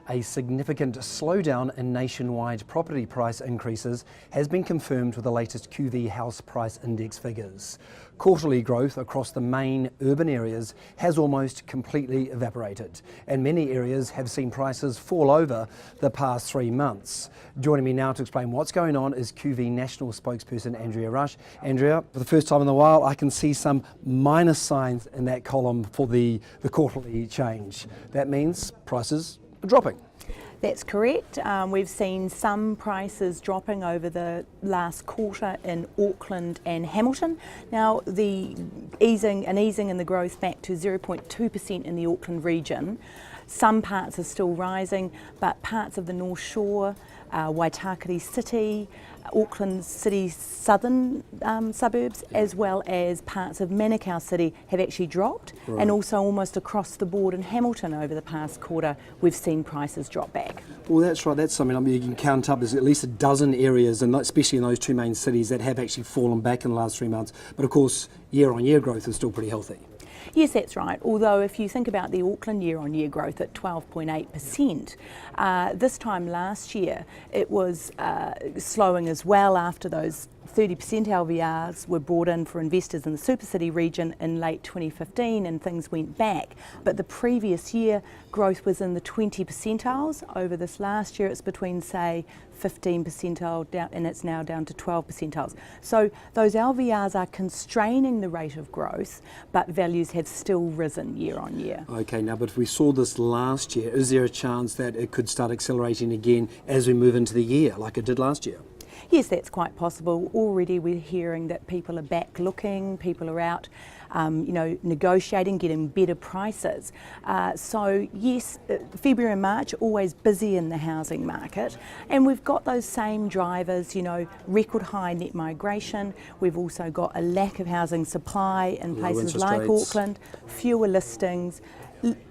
A significant slowdown in nationwide property price increases has been confirmed with the latest QV House Price Index figures. Quarterly growth across the main urban areas has almost completely evaporated, and many areas have seen prices fall over the past 3 months. Joining me now to explain what's going on is QV National spokesperson Andrea Rush. Andrea, for the first time in a while, I can see some minus signs in that column for the quarterly change. That means prices are dropping. That's correct. We've seen some prices dropping over the last quarter in Auckland and Hamilton. Now, an easing in the growth back to 0.2% in the Auckland region. Some parts are still rising, but parts of the North Shore, Waitakere City, Auckland City's southern suburbs, as well as parts of Manukau City have actually dropped. Right. And also almost across the board in Hamilton over the past quarter, we've seen prices drop back. Well, that's right. That's something you can count up. There's at least a dozen areas, and especially in those two main cities, that have actually fallen back in the last 3 months. But of course, year-on-year growth is still pretty healthy. Yes, that's right. Although if you think about the Auckland year-on-year growth at 12.8%, this time last year it was slowing as well after those 30% LVRs were brought in for investors in the Super City region in late 2015 and things went back. But the previous year growth was in the 20 percentiles. Over this last year it's between, say, 15 percentile down, and it's now down to 12 percentiles. So those LVRs are constraining the rate of growth, but values have still risen year on year. Okay, now but if we saw this last year, is there a chance that it could start accelerating again as we move into the year like it did last year? Yes, that's quite possible. Already we're hearing that people are back looking, people are out negotiating, getting better prices. So yes, February and March always busy in the housing market, and we've got those same drivers, record high net migration. We've also got a lack of housing supply in places like Auckland, fewer listings.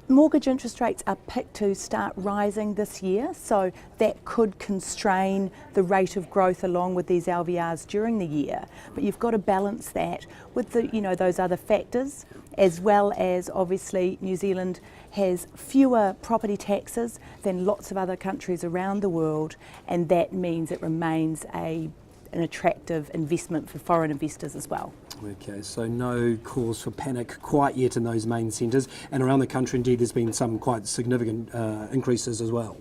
Mortgage interest rates are picked to start rising this year, so that could constrain the rate of growth along with these LVRs during the year. But you've got to balance that with those other factors, as well as obviously New Zealand has fewer property taxes than lots of other countries around the world, and that means it remains an attractive investment for foreign investors as well. Okay, so no cause for panic quite yet in those main centres, and around the country indeed there's been some quite significant increases as well.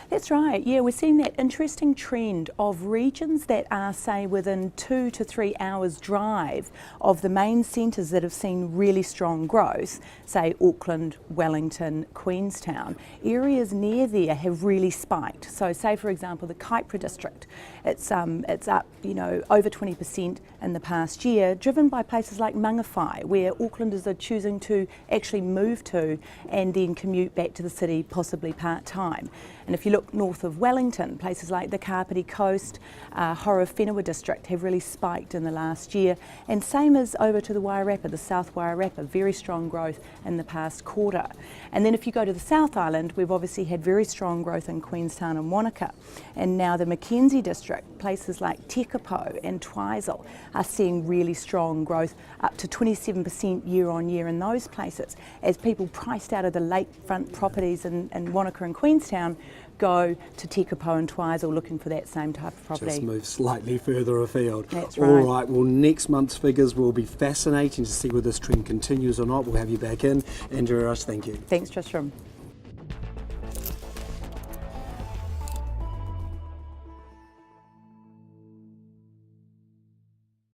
That's right, yeah, we're seeing that interesting trend of regions that are, say, within 2 to 3 hours drive of the main centres that have seen really strong growth, say Auckland, Wellington, Queenstown. Areas near there have really spiked. So say for example the Kaipara district, it's up over 20% in the past year, driven by places like Mangawhai, where Aucklanders are choosing to actually move to and then commute back to the city, possibly part-time. And if you look north of Wellington, places like the Kapiti Coast, Horowhenua district have really spiked in the last year, and same as over to the Wairarapa, the South Wairarapa, very strong growth in the past quarter. And then if you go to the South Island, we've obviously had very strong growth in Queenstown and Wanaka, and now the Mackenzie district, places like Tekapo and Twizel are seeing really strong growth, up to 27% year on year in those places, as people priced out of the lakefront properties in Wanaka and Queenstown go to Tekapo and Twizel looking for that same type of property. Just move slightly further afield. That's right. All right, well, next month's figures will be fascinating to see whether this trend continues or not. We'll have you back in. Andrea Rush, thank you. Thanks, Tristram.